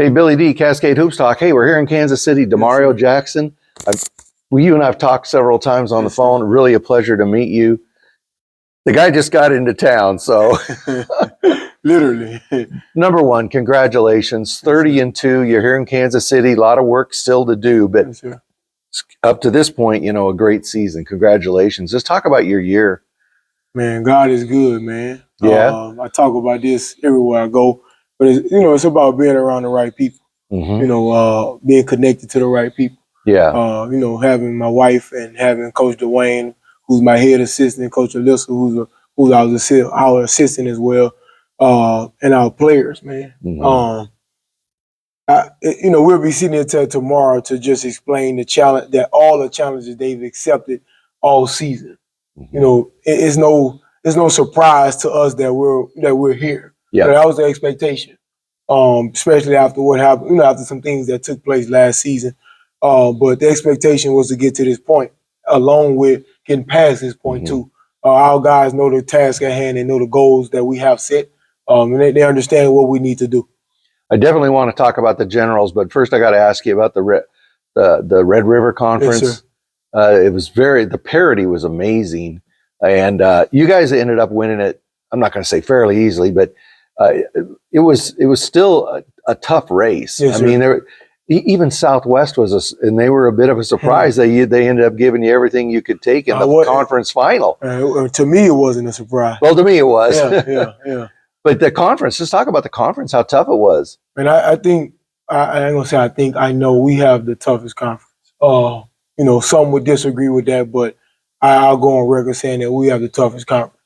Hey, Billy D, Cascade Hoops Talk. Hey, we're here in Kansas City. Dimario Jackson. You and I have talked several times on the phone. Really a pleasure to meet you. The guy just got into town, so. Literally. Number one, congratulations. 30-2. You're here in Kansas City. A lot of work still to do, but up to this point, you know, a great season. Congratulations. Just talk about your year. Man, God is good, man. Yeah. I talk about this everywhere I go, but it's about being around the right people. Mm-hmm. Being connected to the right people. Yeah. Having my wife and having Coach Dwayne, who's my head assistant, Coach Alyssa, who's our assistant as well, and our players, man. Mm-hmm. We'll be sitting here till tomorrow to just explain the challenge, that all the challenges they've accepted all season. Mm-hmm. It's no surprise to us that we're here. Yeah. That was the expectation, especially after what happened. After some things that took place last season. But the expectation was to get to this point, along with getting past this point too. Our guys know the task at hand. They know the goals that we have set, and they understand what we need to do. I definitely want to talk about the Generals, but first I got to ask you about the Red River Conference. Yes, it was the parity was amazing, and you guys ended up winning it. I'm not going to say fairly easily, but it was still a tough race. Yes, I mean, even Southwest and they were a bit of a surprise. They ended up giving you everything you could take in the conference final. To me, it wasn't a surprise. Well, to me, it was. Yeah. But the conference, let's talk about the conference, how tough it was. And I think, I ain't gonna say I think, I know we have the toughest conference. Some would disagree with that, but I'll go on record saying that we have the toughest conference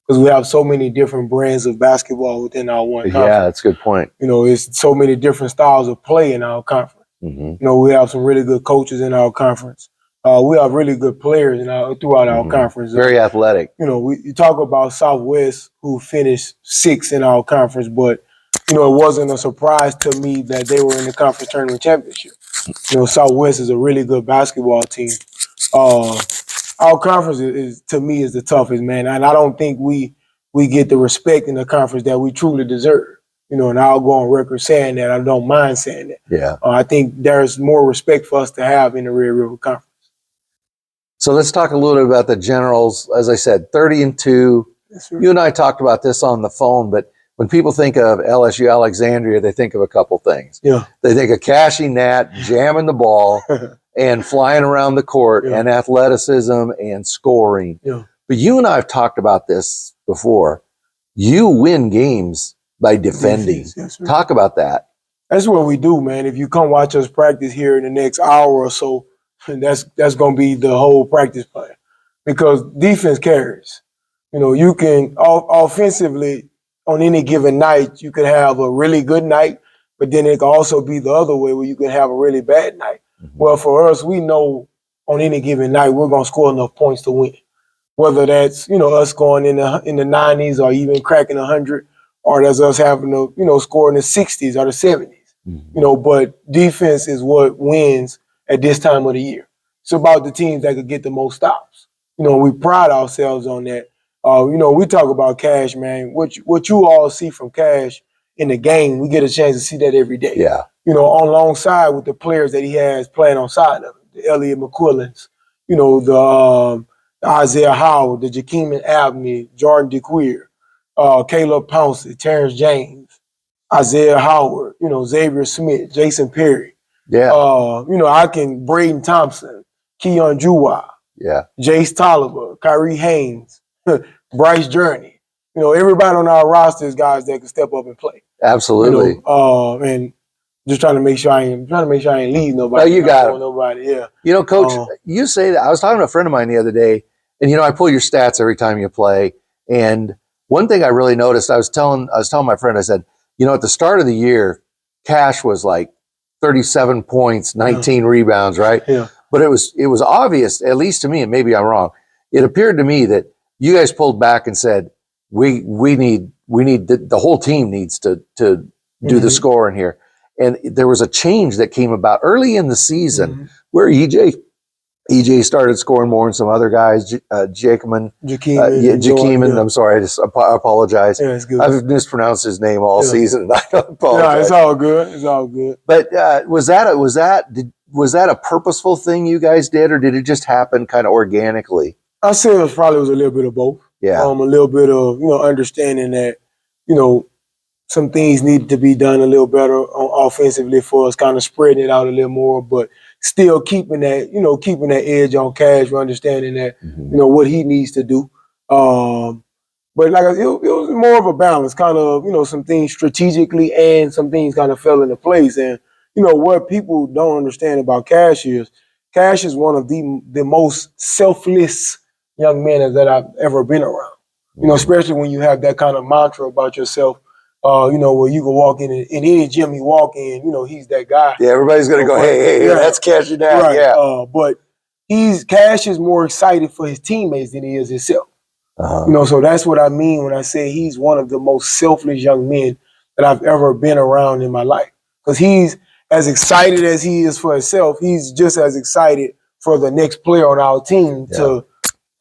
because we have so many different brands of basketball within our one conference. Yeah, that's a good point. It's so many different styles of play in our conference. Mm-hmm. We have some really good coaches in our conference. We have really good players throughout our conference. Very athletic. You talk about Southwest, who finished 6th in our conference, but it wasn't a surprise to me that they were in the conference tournament championship. Southwest is a really good basketball team. Our conference is to me is the toughest, man, and I don't think we get the respect in the conference that we truly deserve. And I'll go on record saying that. I don't mind saying that. Yeah. I think there's more respect for us to have in the Red River Conference. So let's talk a little bit about the Generals. As I said, 30-2. Yes, sir. You and I talked about this on the phone, but when people think of LSU Alexandria, they think of a couple things. Yeah. They think of cashing that, jamming the ball, and flying around the court, and athleticism and scoring. Yeah. But you and I have talked about this before. You win games by defending. Yes, sir. Talk about that. That's what we do, man. If you come watch us practice here in the next hour or so, that's going to be the whole practice plan, because defense carries. You can offensively on any given night, you can have a really good night, but then it can also be the other way where you can have a really bad night. Mm-hmm. Well, for us, we know on any given night we're going to score enough points to win. Whether that's us going in the 90s or even cracking 100, or that's us having to score in the 60s or the 70s. Mm-hmm. But defense is what wins at this time of the year. It's about the teams that could get the most stops. We pride ourselves on that. We talk about Cash, man. What you all see from Cash in the game, we get a chance to see that every day. Yeah. Alongside with the players that he has playing on side of him, the Elliot McQuillans, the Isaiah Howard, the Jakeem Abney, Jordan DeQueer, Caleb Pouncey, Terrence James, Isaiah Howard, Xavier Smith, Jason Perry. Yeah. Braden Thompson, Keon Jua, Jace Tolliver, Kyrie Haynes, Bryce Journey. Everybody on our roster is guys that can step up and play. Absolutely. And just trying to make sure I ain't leave nobody. No, you got it. Nobody. Yeah. Coach, you say that. I was talking to a friend of mine the other day, and I pull your stats every time you play. And one thing I really noticed, I was telling my friend, I said, at the start of the year, Cash was like 37 points, 19 rebounds, right? Yeah. But it was obvious, at least to me, and maybe I'm wrong. It appeared to me that you guys pulled back and said, we need the whole team needs to do the scoring here. And there was a change that came about early in the season where EJ EJ started scoring more than some other guys. Jakeman, Jakeeman. Yeah. I'm sorry, I apologize. Yeah, it's good. I've mispronounced his name all season, and I apologize. Yeah, it's all good. It's all good. But was that a purposeful thing you guys did, or did it just happen kind of organically? I say it probably was a little bit of both. Yeah. A little bit of understanding that some things needed to be done a little better offensively for us, kind of spreading it out a little more, but still keeping that edge on Cash, understanding that what he needs to do. But like it was more of a balance, kind of some things strategically and some things kind of fell into place. And what people don't understand about Cash is one of the most selfless young men that I've ever been around. Especially when you have that kind of mantra about yourself. Where you can walk in any gym you walk in, he's that guy. Yeah, everybody's gonna go, hey, yeah. That's Cash now. Right. Yeah. But Cash is more excited for his teammates than he is himself. So that's what I mean when I say he's one of the most selfless young men that I've ever been around in my life. Because he's as excited as he is for himself, he's just as excited for the next player on our team to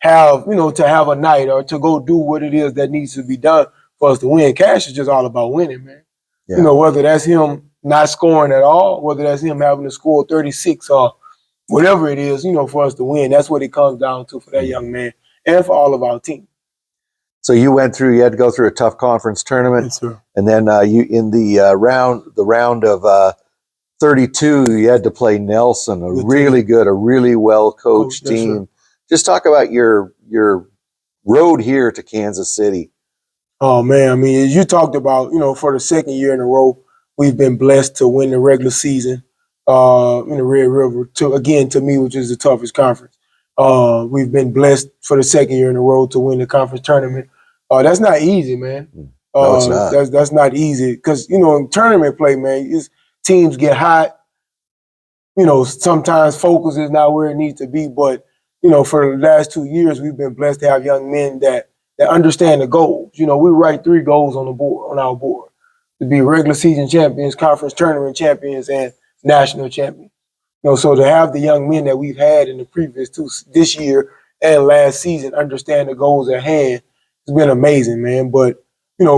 have a night or to go do what it is that needs to be done for us to win. Cash is just all about winning, man. Yeah. Whether that's him not scoring at all, whether that's him having to score 36 or whatever it is, for us to win. That's what it comes down to for that young man and for all of our team. So you had to go through a tough conference tournament. Yes, sir. And then you in the round of 32, you had to play Nelson, a really well-coached team. Just talk about your road here to Kansas City. Oh, man. I mean, as you talked about, for the second year in a row, we've been blessed to win the regular season in the Red River, to me, which is the toughest conference. We've been blessed for the second year in a row to win the conference tournament. That's not easy, man. No, it's not. That's not easy because, in tournament play, man, teams get hot. Sometimes focus is not where it needs to be. But, for the last 2 years, we've been blessed to have young men that understand the goals. We write 3 goals on our board to be regular season champions, conference tournament champions, and national champions. So to have the young men that we've had in the previous 2, this year and last season, understand the goals at hand, it's been amazing, man. But, moving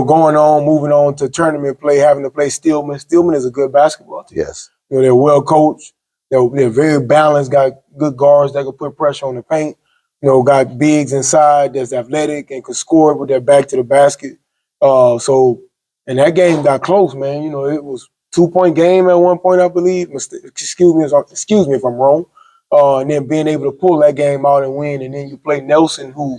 on to tournament play, having to play Stillman. Stillman is a good basketball team. Yes. They're well coached. They're very balanced, got good guards that can put pressure on the paint. Got bigs inside that's athletic and can score with their back to the basket. And that game got close, man. It was 2-point game at one point, I believe. Excuse me if I'm wrong. And then being able to pull that game out and win. And then you play Nelson, who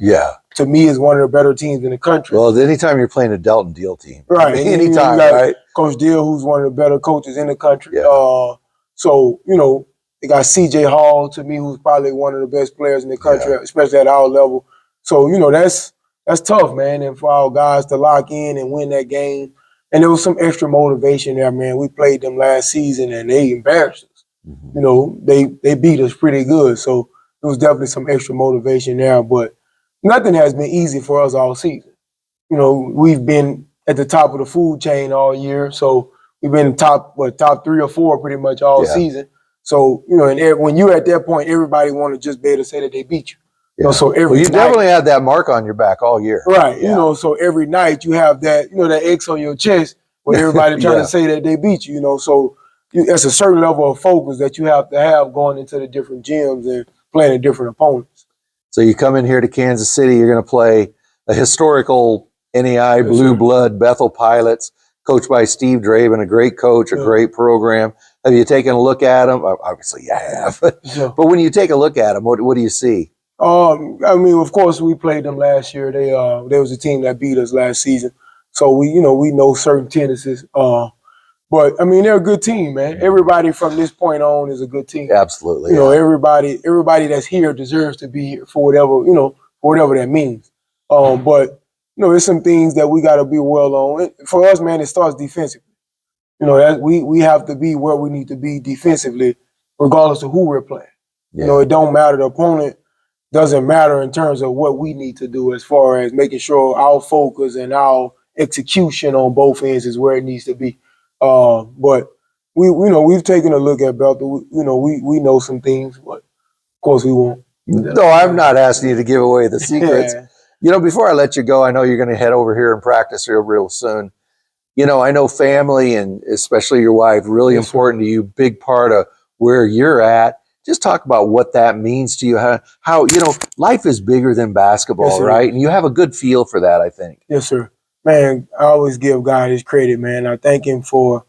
to me is one of the better teams in the country. Well, anytime you're playing a Delton Deal team. Right. Anytime, right? Coach Deal, who's one of the better coaches in the country. Yeah. They got CJ Hall, to me, who's probably one of the best players in the country, especially at our level. So, that's tough, man. And for our guys to lock in and win that game. And there was some extra motivation there, man. We played them last season and they embarrassed us. They beat us pretty good. So there was definitely some extra motivation there. But nothing has been easy for us all season. We've been at the top of the food chain all year. So we've been top 3 or 4 pretty much all season. So, and when you're at that point, everybody want to just be able to say that they beat you. Yeah. So you definitely had that mark on your back all year. Right. Yeah. So every night you have that, that X on your chest where everybody trying to say that they beat you, So that's a certain level of focus that you have to have going into the different gyms and playing the different opponents. So you come in here to Kansas City, you're going to play a historical NAIA Blue Blood Bethel Pilots, coached by Steve Draven, a great coach, a great program. Have you taken a look at them? Obviously, you have. But when you take a look at them, what do you see? I mean, of course, we played them last year. They was a team that beat us last season, so we know certain tendencies. But I mean, they're a good team, man. Everybody from this point on is a good team. Absolutely. Everybody that's here deserves to be here for whatever that means. But there's some things that we got to be well on. For us, man, it starts defensively. That we have to be where we need to be defensively, regardless of who we're playing. Yeah. It don't matter. The opponent doesn't matter in terms of what we need to do as far as making sure our focus and our execution on both ends is where it needs to be. But we've taken a look at Bethel. We know some things, but course we won't. No, I'm not asking you to give away the secrets. Yeah. You know, before I let you go, I know you're going to head over here and practice real soon. You know, I know family and especially your wife, really Yes, important to you, big part of where you're at. Just talk about what that means to you, how you know, life is bigger than basketball, Yes, right? And you have a good feel for that, I think. Yes, sir. Man, I always give God his credit, man. I thank him for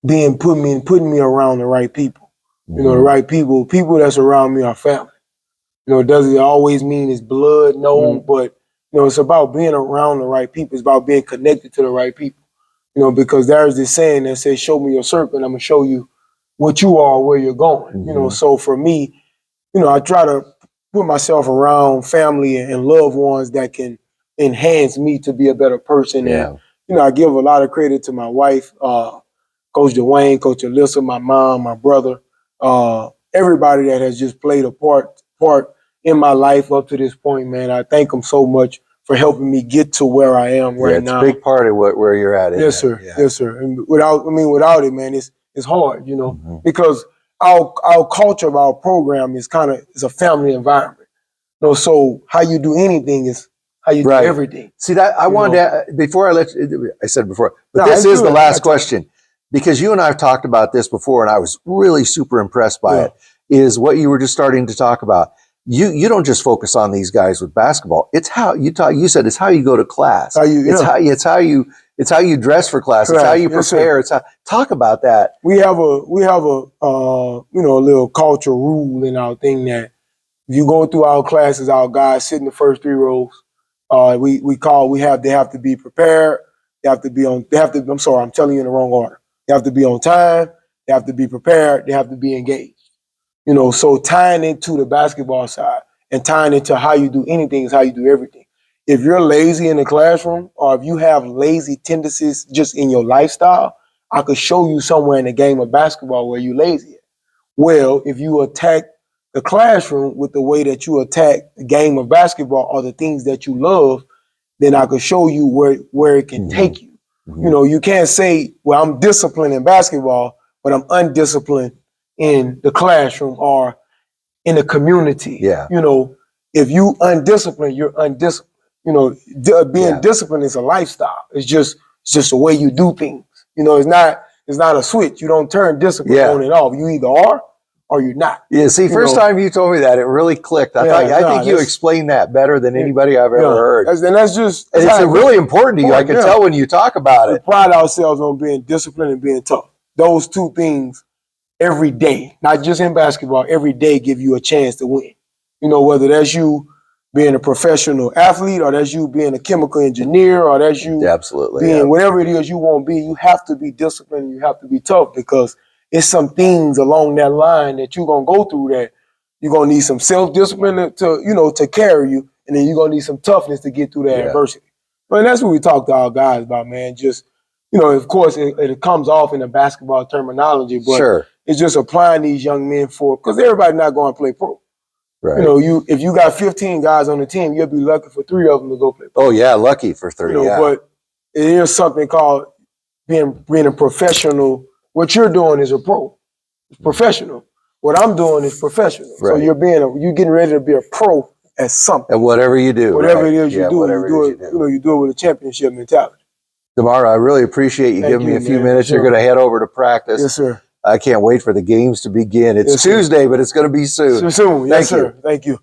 putting me around the right people. You know, the right people that's around me are family. You know, does it always mean it's blood? No, but you know, it's about being around the right people. It's about being connected to the right people. You know, because there's this saying that says, "Show me your serpent, I'm gonna show you what you are, where you're going." You know, so for me, you know, I try to put myself around family and loved ones that can enhance me to be a better person. Yeah. And you know, I give a lot of credit to my wife, Coach Dwayne, Coach Alyssa, my mom, my brother, everybody that has just played a part in my life up to this point, man. I thank them so much for helping me get to where I am right now. It's a big part of where you're at. Yes, sir. Yeah. Yes, sir. And without it, man, it's hard, you know, because our culture of our program is it's a family environment. You know, so how you do anything is how you do everything. See that I wanted to, before I let you, I said before, but No, this is good. the last question, because you and I have talked about this before, and I was really super impressed by it. Is what you were just starting to talk about. You don't just focus on these guys with basketball. It's how you talk. You said it's how you go to class. It's how you dress for class. It's how you prepare. It's how talk about that. We have a you know, a little culture rule in our thing that if you go through our classes, our guys sit in the first 3 rows. They have to be prepared. I'm sorry, I'm telling you in the wrong order. They have to be on time. They have to be prepared. They have to be engaged. You know, so tying into the basketball side and tying into how you do anything is how you do everything. If you're lazy in the classroom or if you have lazy tendencies just in your lifestyle, I could show you somewhere in the game of basketball where you're lazy at. Well, if you attack the classroom with the way that you attack the game of basketball or the things that you love, then I could show you where it can take you. You know, you can't say, well, I'm disciplined in basketball, but I'm undisciplined in the classroom or in the community. Yeah. You know, if you undisciplined, you're undisciplined. You know, being disciplined is a lifestyle. It's just the way you do things. You know, it's not a switch. You don't turn discipline on and off. You either are or you're not. Yeah. See, first time you told me that, it really clicked. I think you explained that better than anybody I've ever heard. And it's really important to you. I can tell when you talk about it. We pride ourselves on being disciplined and being tough. Those two things every day, not just in basketball, every day give you a chance to win. You know, whether that's you being a professional athlete or that's you being a chemical engineer or that's you being whatever it is you want to be, you have to be disciplined and you have to be tough because it's some things along that line that you're going to go through that you're going to need some self-discipline to carry you, and then you're going to need some toughness to get through that adversity. But that's what we talk to our guys about, man. Just, you know, of course, it comes off in the basketball terminology, but it's just applying these young men because everybody's not going to play pro. Right. You know, if you got 15 guys on the team, you'll be lucky for 3 of them to go play pro. Oh, yeah, lucky for 3. You know, but it is something called being a professional. What you're doing is a pro. It's professional. What I'm doing is professional. Right. So you're getting ready to be a pro at something. And whatever you do. Whatever it is you do, you do it with a championship mentality. Dimario, I really appreciate you giving me a few minutes. Sure. You're going to head over to practice. Yes, sir. I can't wait for the games to begin. It's Tuesday, but it's going to be soon. Yes, sir. Thank you.